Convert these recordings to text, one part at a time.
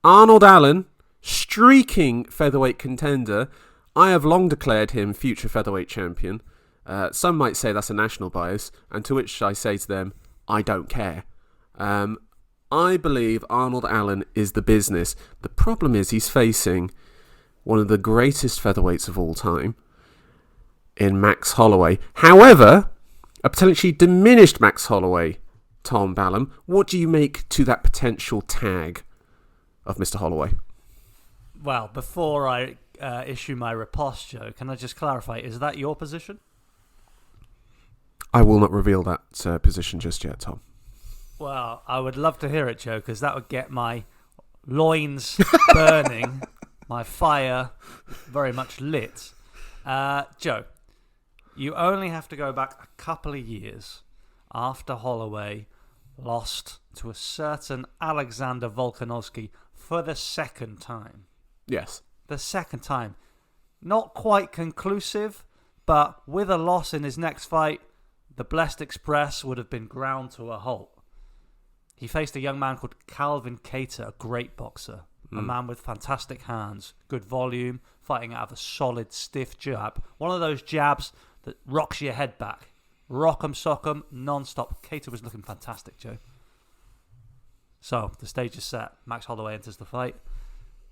Arnold Allen, streaking featherweight contender. I have long declared him future featherweight champion. Some might say that's a national bias, and to which I say to them, I don't care. I believe Arnold Allen is the business. The problem is he's facing one of the greatest featherweights of all time in Max Holloway. However, a potentially diminished Max Holloway, Tom Ballum. What do you make to that potential tag of Mr. Holloway? Well, before I issue my riposte, Joe, can I just clarify, is that your position? I will not reveal that position just yet, Tom. Well, I would love to hear it, Joe, because that would get my loins burning, my fire very much lit. Joe, you only have to go back a couple of years after Holloway lost to a certain Alexander Volkanovski for the second time. Yes. The second time. Not quite conclusive, but with a loss in his next fight, the Blessed Express would have been ground to a halt. He faced a young man called Calvin Kattar, a great boxer. A man with fantastic hands, good volume, fighting out of a solid, stiff jab. One of those jabs that rocks your head back. Rock 'em, sock 'em, non-stop. Kattar was looking fantastic, Joe. So, the stage is set. Max Holloway enters the fight.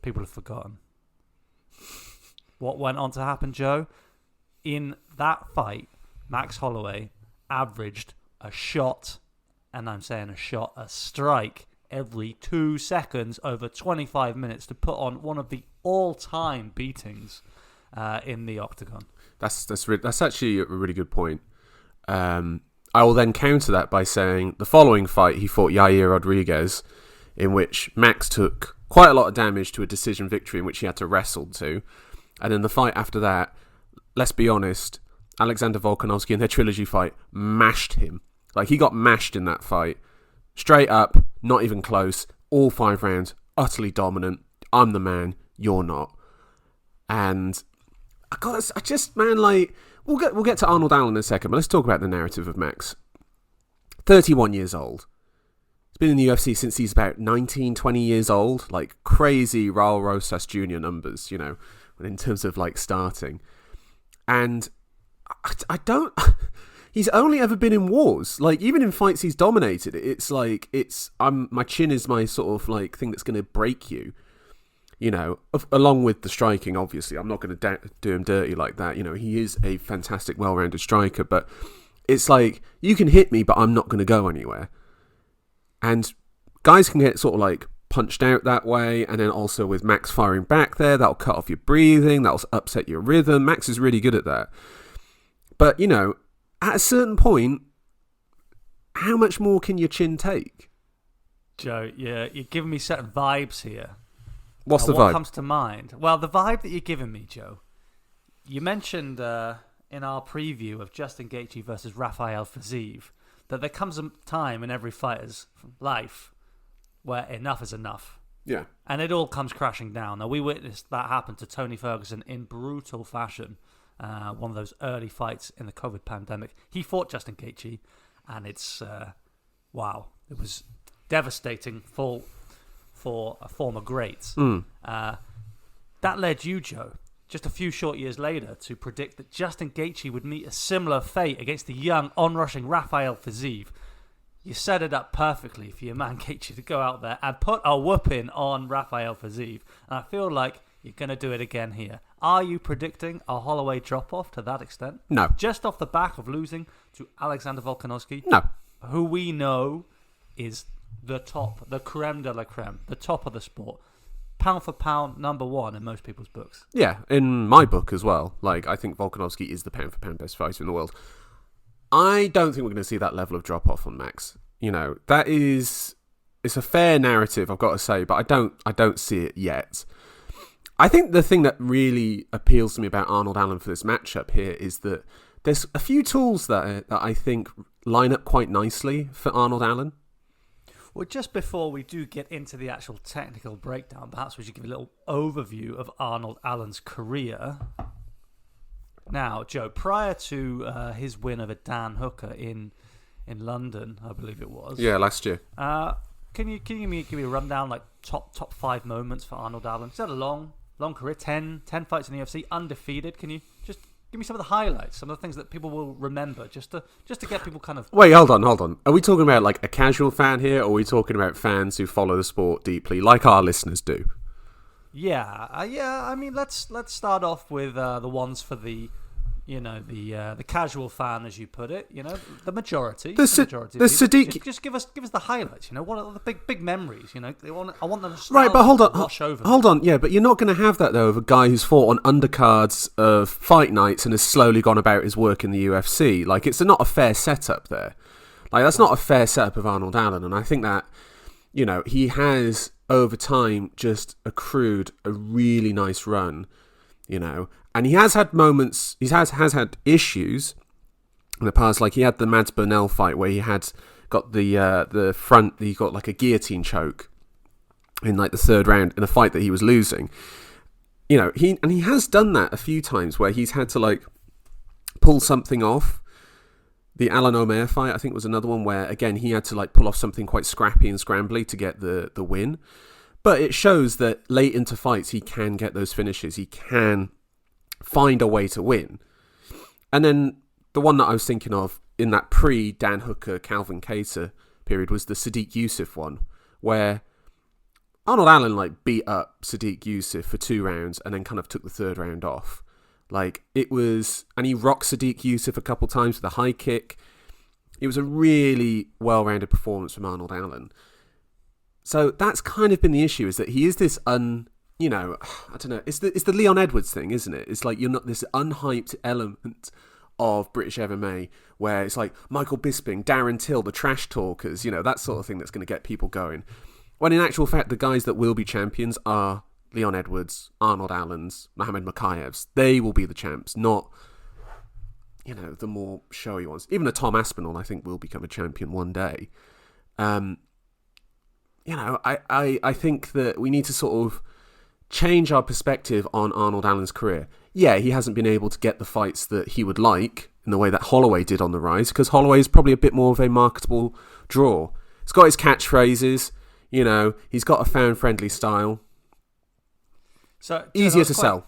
People have forgotten. What went on to happen, Joe? In that fight, Max Holloway averaged a shot, and I'm saying a strike, every 2 seconds over 25 minutes to put on one of the all-time beatings in the octagon. That's actually a really good point. I will then counter that by saying the following fight, he fought Yair Rodriguez, in which Max took quite a lot of damage to a decision victory in which he had to wrestle to. And then the fight after that, let's be honest, Alexander Volkanovski in their trilogy fight mashed him. Like, he got mashed in that fight. Straight up, not even close. All 5 rounds, utterly dominant. I'm the man, you're not. And we'll get to Arnold Allen in a second, but let's talk about the narrative of Max. 31 years old. He's been in the UFC since he's about 19, 20 years old. Like, crazy Raul Rosas Jr. numbers, you know, in terms of, like, starting. And I don't... He's only ever been in wars. Like, even in fights he's dominated, it's like, my chin is my sort of, like, thing that's going to break you. You know, along with the striking, obviously. I'm not going to do him dirty like that. You know, he is a fantastic, well-rounded striker, but it's like, you can hit me, but I'm not going to go anywhere. And guys can get sort of, like, punched out that way, and then also with Max firing back there, that'll cut off your breathing, that'll upset your rhythm. Max is really good at that. But, you know, at a certain point, how much more can your chin take? Joe, you're giving me certain vibes here. What's the vibe? What comes to mind? Well, the vibe that you're giving me, Joe, you mentioned in our preview of Justin Gaethje versus Rafael Fiziev that there comes a time in every fighter's life where enough is enough. Yeah. And it all comes crashing down. Now, we witnessed that happen to Tony Ferguson in brutal fashion. One of those early fights in the COVID pandemic. He fought Justin Gaethje, and it's, wow, it was devastating for a former great. That led you, Joe, just a few short years later, to predict that Justin Gaethje would meet a similar fate against the young, onrushing Rafael Fiziev. You set it up perfectly for your man Gaethje to go out there and put a whooping on Rafael Fiziev, and I feel like you're going to do it again here. Are you predicting a Holloway drop-off to that extent? No. Just off the back of losing to Alexander Volkanovski? No. Who we know is the top, the creme de la creme, the top of the sport. Pound for pound, number one in most people's books. Yeah, in my book as well. Like, I think Volkanovski is the pound for pound best fighter in the world. I don't think we're going to see that level of drop-off on Max. You know, it's a fair narrative, I've got to say, but I don't see it yet. I think the thing that really appeals to me about Arnold Allen for this matchup here is that there's a few tools that I think line up quite nicely for Arnold Allen. Well, just before we do get into the actual technical breakdown, perhaps we should give a little overview of Arnold Allen's career. Now, Joe, prior to his win over Dan Hooker in London, I believe it was. Yeah, last year. can you give me a rundown, like top 5 moments for Arnold Allen? He's had a long career, 10 fights in the UFC, undefeated. Can you just give me some of the highlights, some of the things that people will remember, just to get people kind of... Wait, hold on. Are we talking about like a casual fan here, or are we talking about fans who follow the sport deeply, like our listeners do? Yeah. I mean, let's start off with the ones for the casual fan, as you put it. The majority. The Sadiq. Just give us the highlights. What are the big memories? I want the nostalgia right, but hold on, to wash over. Hold on. Yeah, but you're not going to have that though of a guy who's fought on undercards of fight nights and has slowly gone about his work in the UFC. Like, it's not a fair setup there. Like, that's not a fair setup of Arnold Allen, and I think that he has over time just accrued a really nice run. And he has had moments, he has had issues in the past, like he had the Mads Burnell fight where he had got the front, he got like a guillotine choke in like the 3rd round in a fight that he was losing. He has done that a few times where he's had to like pull something off. The Alan O'Meara fight, I think, was another one where, again, he had to like pull off something quite scrappy and scrambly to get the win. But it shows that late into fights, he can get those finishes. He can find a way to win. And then the one that I was thinking of in that pre-Dan Hooker, Calvin Kattar period was the Sadiq Youssef one, where Arnold Allen like beat up Sadiq Youssef for 2 rounds and then kind of took the 3rd round off. Like, it was... And he rocked Sadiq Youssef a couple times with a high kick. It was a really well-rounded performance from Arnold Allen. So that's kind of been the issue, is that he is this I don't know. It's the Leon Edwards thing, isn't it? It's like you're not this unhyped element of British MMA where it's like Michael Bisping, Darren Till, the trash talkers, that sort of thing that's going to get people going. When in actual fact, the guys that will be champions are Leon Edwards, Arnold Allens, Mohamed Makayevs. They will be the champs, not the more showy ones. Even a Tom Aspinall, I think, will become a champion one day. I think that we need to sort of change our perspective on Arnold Allen's career. Yeah, he hasn't been able to get the fights that he would like in the way that Holloway did on the rise, because Holloway is probably a bit more of a marketable draw. He's got his catchphrases, he's got a fan-friendly style. So easier to sell.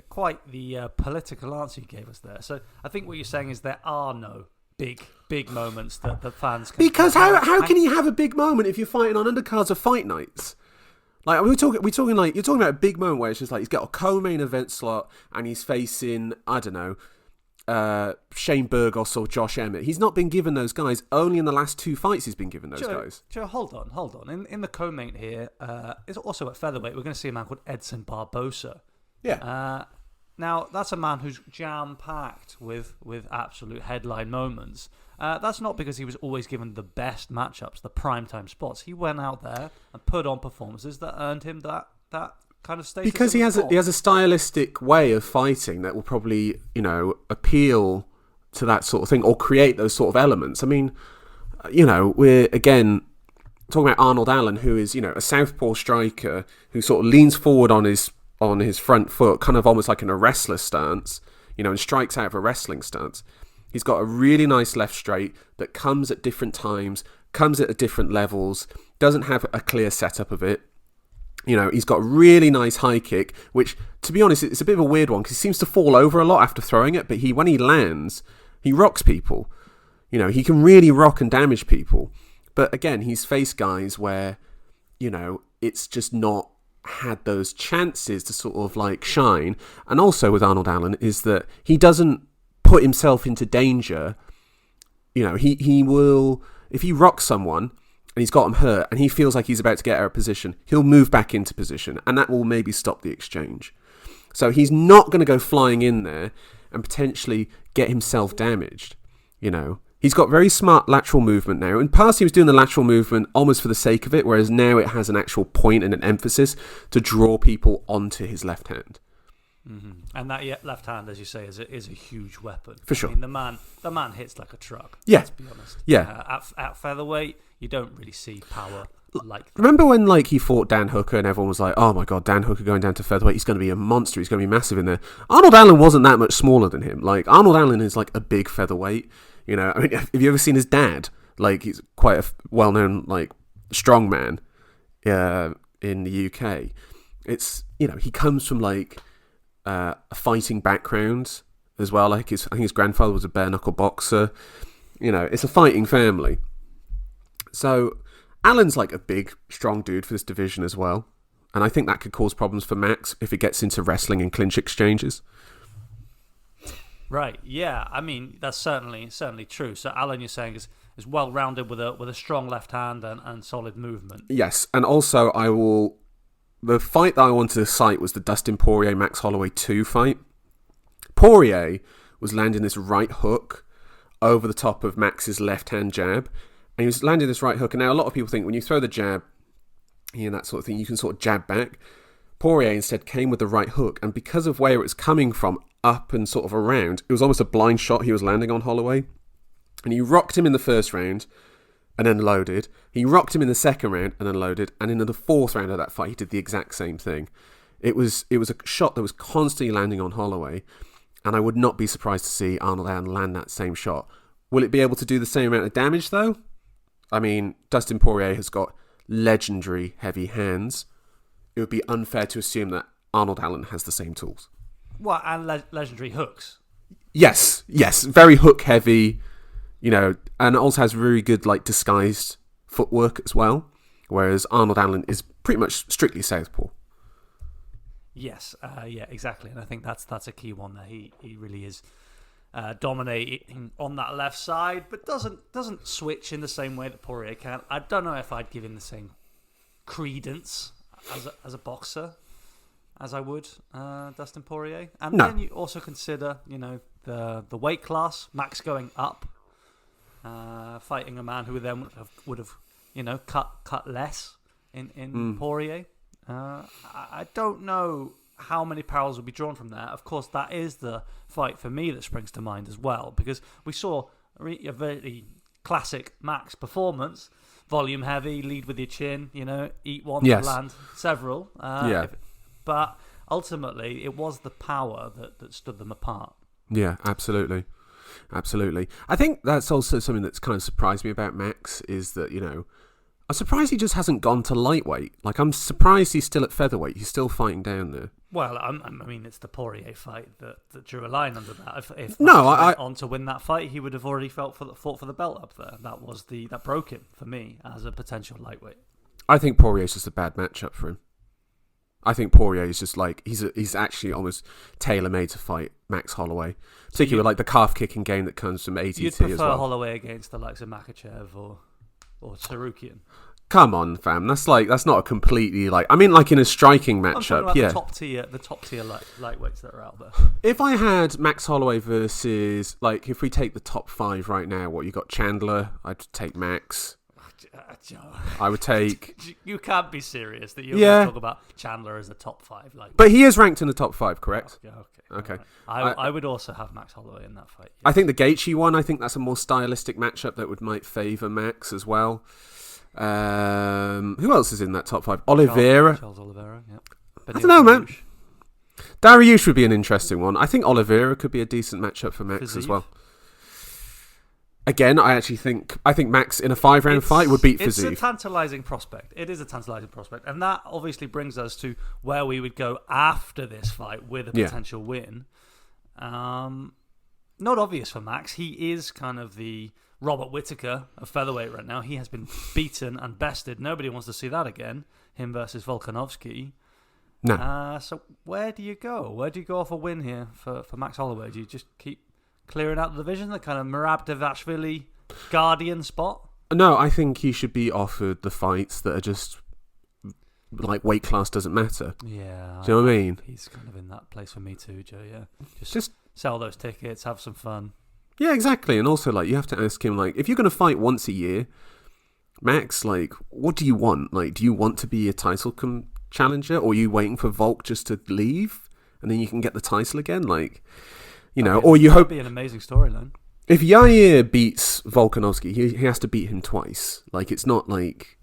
Quite the political answer you gave us there. So I think what you're saying is there are no big moments that the fans can... Because how can you have a big moment if you're fighting on undercards of fight nights? Like, we're talking like, you're talking about a big moment where it's just like he's got a co-main event slot and he's facing, I don't know, Shane Burgos or Josh Emmett. He's not been given those guys. Only in the last 2 fights he's been given those guys. Joe, hold on. In the co-main here, it's also at featherweight. We're going to see a man called Edson Barbosa. Yeah. Now, that's a man who's jam-packed with absolute headline moments. That's not because he was always given the best matchups, the primetime spots. He went out there and put on performances that earned him that kind of status. Because he has a stylistic way of fighting that will probably, appeal to that sort of thing or create those sort of elements. I mean, we're, again, talking about Arnold Allen, who is, a southpaw striker who sort of leans forward on his front foot, kind of almost like in a wrestler stance, and strikes out of a wrestling stance. He's got a really nice left straight that comes at different times, comes at different levels, doesn't have a clear setup of it. He's got a really nice high kick, which, to be honest, it's a bit of a weird one because he seems to fall over a lot after throwing it, but when he lands, he rocks people. He can really rock and damage people. But again, he's faced guys where, it's just not had those chances to sort of like shine. And also with Arnold Allen is that he doesn't put himself into danger. He will, if he rocks someone and he's got him hurt and he feels like he's about to get out of position, he'll move back into position and that will maybe stop the exchange. So he's not going to go flying in there and potentially get himself damaged. He's got very smart lateral movement now. In the past, he was doing the lateral movement almost for the sake of it, whereas now it has an actual point and an emphasis to draw people onto his left hand. Mm-hmm. And that left hand, as you say, is a huge weapon. For sure. I mean, the man hits like a truck. Yeah. Let's be honest. Yeah. At featherweight, you don't really see power like that. Remember when he fought Dan Hooker and everyone was like, oh my God, Dan Hooker going down to featherweight, he's going to be a monster, he's going to be massive in there. Arnold Allen wasn't that much smaller than him. Like, Arnold Allen is like a big featherweight. I mean, have you ever seen his dad? Like, he's quite a well-known, strongman in the UK. It's, you know, he comes from like a fighting background as well. Like I think his grandfather was a bare knuckle boxer. You know, it's a fighting family. So Allen's like a big, strong dude for this division as well. And I think that could cause problems for Max if it gets into wrestling and clinch exchanges. Right, yeah. I mean, that's certainly true. So Allen, you're saying, is well-rounded with a strong left hand and solid movement. Yes, and also the fight that I wanted to cite was the Dustin Poirier-Max Holloway 2 fight. Poirier was landing this right hook over the top of Max's left-hand jab. And he was landing this right hook. And now a lot of people think when you throw the jab, you know, that sort of thing, you can sort of jab back. Poirier instead came with the right hook. And because of where it was coming from, up and sort of around, it was almost a blind shot he was landing on Holloway. And he rocked him in the first round and then loaded. He rocked him in the second round and then loaded. And in the fourth round of that fight, he did the exact same thing. It was a shot that was constantly landing on Holloway. And I would not be surprised to see Arnold Allen land that same shot. Will it be able to do the same amount of damage, though? I mean, Dustin Poirier has got legendary heavy hands. It would be unfair to assume that Arnold Allen has the same tools. What, and legendary hooks? Yes, very hook heavy, you know, and also has very good like disguised footwork as well. Whereas Arnold Allen is pretty much strictly southpaw. Yes, yeah, exactly, and I think that's a key one there. He really is dominating on that left side, but doesn't switch in the same way that Poirier can. I don't know if I'd give him the same credence as a boxer as I would Dustin Poirier. And then you also consider, you know, the weight class, Max going up, fighting a man who then would have you know, cut less in Poirier. I don't know how many parallels will be drawn from that. Of course, that is the fight for me that springs to mind as well, because we saw a very classic Max performance, volume heavy, lead with your chin, you know, eat one to land several. But ultimately, it was the power that stood them apart. Yeah, absolutely. Absolutely. I think that's also something that's kind of surprised me about Max is that, you know, I'm surprised he just hasn't gone to lightweight. Like, I'm surprised he's still at featherweight. He's still fighting down there. Well, I mean, it's the Poirier fight that drew a line under that. If no, Max went on to win that fight, he would have already fought for the belt up there. That broke him for me as a potential lightweight. I think Poirier's just a bad matchup for him. I think Poirier is just like he's actually almost tailor-made to fight Max Holloway, particularly with like the calf kicking game that comes from ATT you'd prefer as well. Holloway against the likes of Makhachev or Sarukian. Come on, fam. That's not a completely like. I mean, like in a striking matchup, I'm talking about the top tier lightweights that are out there. If I had Max Holloway versus like, if we take the top 5 right now, what you got? Chandler. I'd take Max. I would take. You can't be serious that you're going to talk about Chandler as a top 5. Like, but he is ranked in the top 5, correct? Okay. Right. I would also have Max Holloway in that fight. Yeah. I think the Gaethje one. I think that's a more stylistic matchup that might favour Max as well. Who else is in that top 5? Oliveira. Charles Oliveira. Yeah. I don't know, man. Dariush would be an interesting one. I think Oliveira could be a decent matchup for Max as well. Again, I think Max in a 5-round fight would beat Fiziev. It's a tantalising prospect. It is a tantalising prospect. And that obviously brings us to where we would go after this fight with a potential win. Not obvious for Max. He is kind of the Robert Whittaker of featherweight right now. He has been beaten and bested. Nobody wants to see that again. Him versus Volkanovski. No. So where do you go? Where do you go off a win here for Max Holloway? Do you just keep clearing out the division, the kind of Merab Dvalishvili guardian spot? No, I think he should be offered the fights that are just like weight class doesn't matter. Yeah. Do you know what I mean? He's kind of in that place for me too, Joe, yeah. Just sell those tickets, have some fun. Yeah, exactly. And also, like, you have to ask him, like, if you're going to fight once a year, Max, like, what do you want? Like, do you want to be a title challenger, or are you waiting for Volk just to leave and then you can get the title again? Like, you know, or you hope... That'd be an amazing storyline. If Yair beats Volkanovski, he has to beat him twice. Like, it's not like...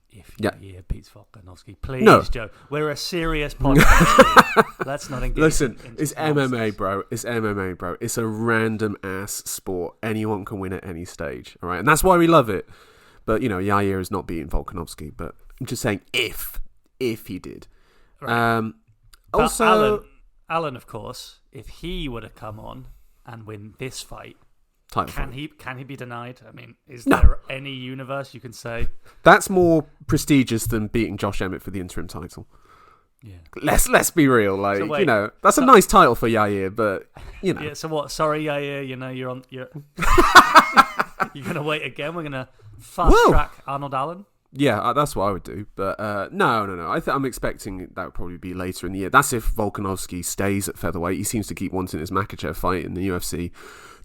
If Yair beats Volkanovski, please, Joe. We're a serious podcast. Let's not engage. Listen, it's MMA, bro. It's MMA, bro. It's a random ass sport. Anyone can win at any stage, all right? And that's why we love it. But, Yair is not beating Volkanovski. But I'm just saying if he did. Right. Also... Allen, of course, if he were to come on and win this fight, can he be denied? I mean, is there any universe you can say? That's more prestigious than beating Josh Emmett for the interim title. Yeah. Let's be real. Like, that's a nice title for Yair, but, Yeah, so what? Sorry, Yair, you're you're going to wait again? We're going to fast-track Arnold Allen? Yeah, that's what I would do. But no. I'm expecting that would probably be later in the year. That's if Volkanovski stays at featherweight. He seems to keep wanting his Makhachev fight in the UFC.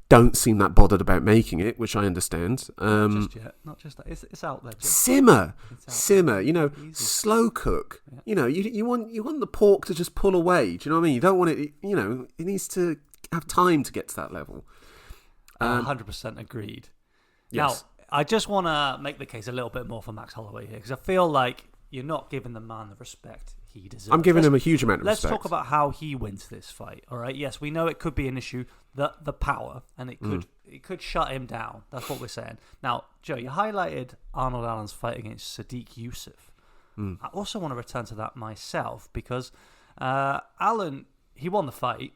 Don't seem that bothered about making it, which I understand. Not just yet. Not just that. It's out there. Simmer. Easy. Slow cook. Yeah. You want the pork to just pull away. Do you know what I mean? You don't want it. It needs to have time to get to that level. 100% agreed. Yes. Now, I just want to make the case a little bit more for Max Holloway here, because I feel like you're not giving the man the respect he deserves. I'm giving him a huge amount of respect. Let's talk about how he wins this fight. All right. Yes, we know it could be an issue, the power, and it could shut him down. That's what we're saying. Now, Joe, you highlighted Arnold Allen's fight against Sadiq Youssef. I also want to return to that myself because Allen, he won the fight.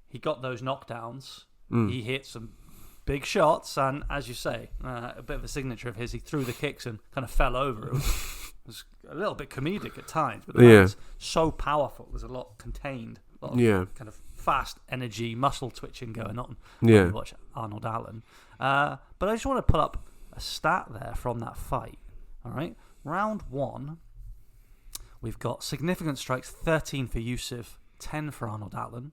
He got those knockdowns. He hit some big shots, and as you say, a bit of a signature of his, he threw the kicks and kind of fell over. It was a little bit comedic at times, but the man was so powerful. There's a lot contained, a lot of kind of fast energy, muscle twitching going on when you watch Arnold Allen. But I just want to pull up a stat there from that fight. All right, round 1, we've got significant strikes, 13 for Youssef, 10 for Arnold Allen,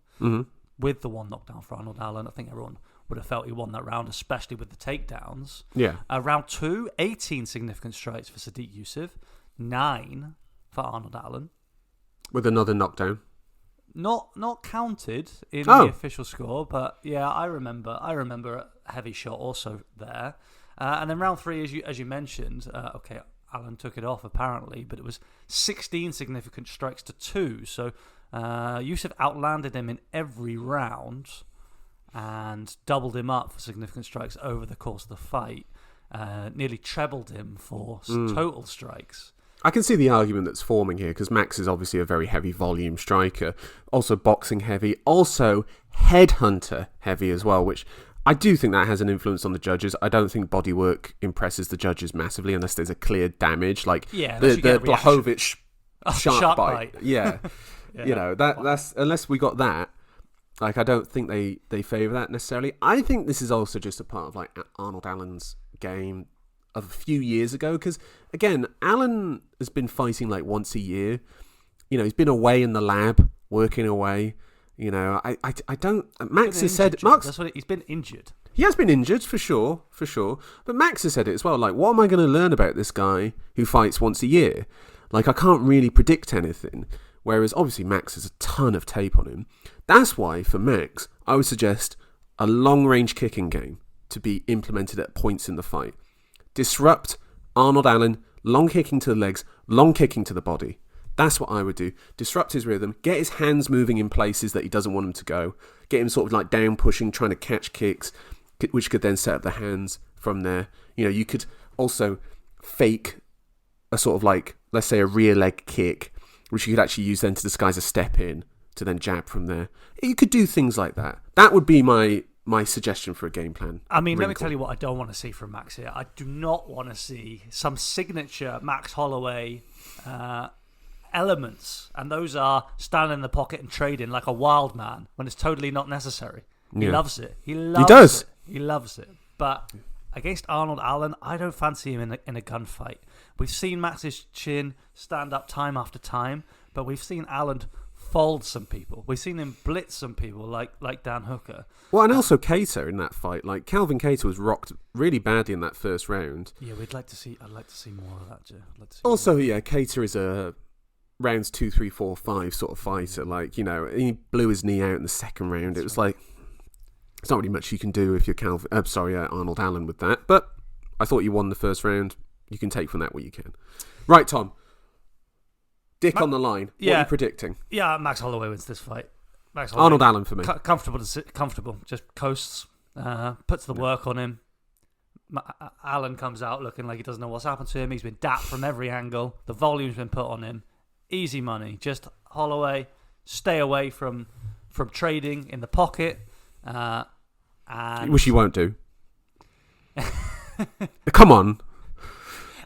with the one knockdown for Arnold Allen. I think everyone would have felt he won that round, especially with the takedowns. Yeah. Round 2, 18 significant strikes for Sadiq Youssef, 9 for Arnold Allen. With another knockdown. Not counted in the official score, but yeah, I remember a heavy shot also there. And then round 3, as you mentioned, Allen took it off apparently, but it was 16 significant strikes to 2. So Youssef outlanded him in every round and doubled him up for significant strikes over the course of the fight. Nearly trebled him for total strikes. I can see the argument that's forming here because Max is obviously a very heavy volume striker, also boxing heavy, also headhunter heavy as well, which I do think that has an influence on the judges. I don't think bodywork impresses the judges massively unless there's a clear damage, like the Blachowicz shark bite. Yeah, that's unless we got that. Like, I don't think they favour that necessarily. I think this is also just a part of like Arnold Allen's game of a few years ago, because again, Allen has been fighting like once a year. He's been away in the lab, working away. I don't. Max has said he's been injured. He has been injured for sure. But Max has said it as well. Like, what am I going to learn about this guy who fights once a year? Like, I can't really predict anything. Whereas obviously Max has a ton of tape on him. That's why for Max, I would suggest a long-range kicking game to be implemented at points in the fight. Disrupt Arnold Allen, long kicking to the legs, long kicking to the body. That's what I would do. Disrupt his rhythm, get his hands moving in places that he doesn't want them to go, get him sort of like down pushing, trying to catch kicks, which could then set up the hands from there. You could also fake a sort of like, let's say a rear leg kick, which you could actually use then to disguise a step in to then jab from there. You could do things like that. That would be my suggestion for a game plan. I mean, let me tell you what I don't want to see from Max here. I do not want to see some signature Max Holloway elements, and those are standing in the pocket and trading like a wild man when it's totally not necessary. He loves it. He loves it. But against Arnold Allen, I don't fancy him in a gunfight. We've seen Max's chin stand up time after time, but we've seen Allen fold some people. We've seen him blitz some people like Dan Hooker. Well, and also Cater in that fight. Like, Calvin Cater was rocked really badly in that first round. Yeah, I'd like to see more of that, Joe. Also, Cater is a rounds 2, 3, 4, 5 sort of fighter. Like, he blew his knee out in the second round. It was like, there's not really much you can do if you're Arnold Allen with that. But I thought you won the first round. You can take from that what you can. Right, Tom. Dick on the line. What are you predicting? Yeah, Max Holloway wins this fight. Arnold Allen for me. Comfortable. Just coasts. Puts the work on him. Allen comes out looking like he doesn't know what's happened to him. He's been dapped from every angle. The volume's been put on him. Easy money. Just Holloway, stay away from trading in the pocket. Which he won't do. Come on.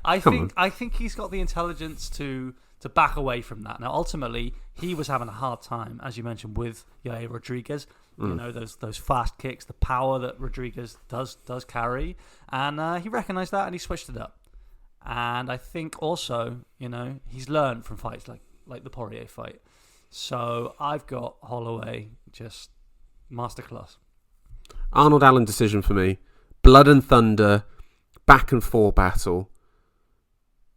I think he's got the intelligence to back away from that. Now, ultimately, he was having a hard time, as you mentioned, with Yair Rodriguez. You know, those fast kicks, the power that Rodriguez does carry, and he recognised that and he switched it up. And I think also, you know, he's learned from fights like the Poirier fight. So I've got Holloway just masterclass. Arnold Allen decision for me. Blood and thunder, back and forth battle.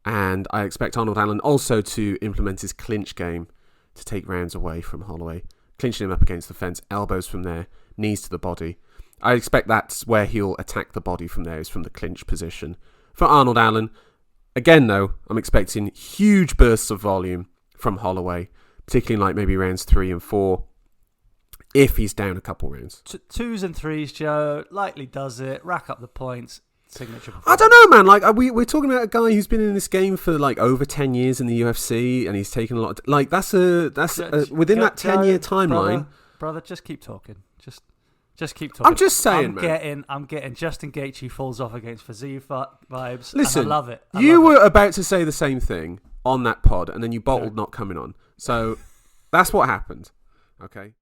And I expect Arnold Allen also to implement his clinch game to take rounds away from Holloway. Clinching him up against the fence, elbows from there, knees to the body. I expect that's where he'll attack the body from there, is from the clinch position. For Arnold Allen, again though, I'm expecting huge bursts of volume from Holloway, particularly like maybe rounds 3 and 4, if he's down a couple rounds. 2s and 3s, Joe. Likely does it. Rack up the points. Signature I don't know, man. Like we're talking about a guy who's been in this game for like over 10 years in the UFC, and he's taken a lot of, like that's within that 10-year timeline. Brother, just keep talking. Just keep talking. I'm just saying, I'm getting Justin Gaethje falls off against Faziev vibes. Listen, and I love it. You were about to say the same thing on that pod, and then you bottled not coming on. So that's what happened. Okay.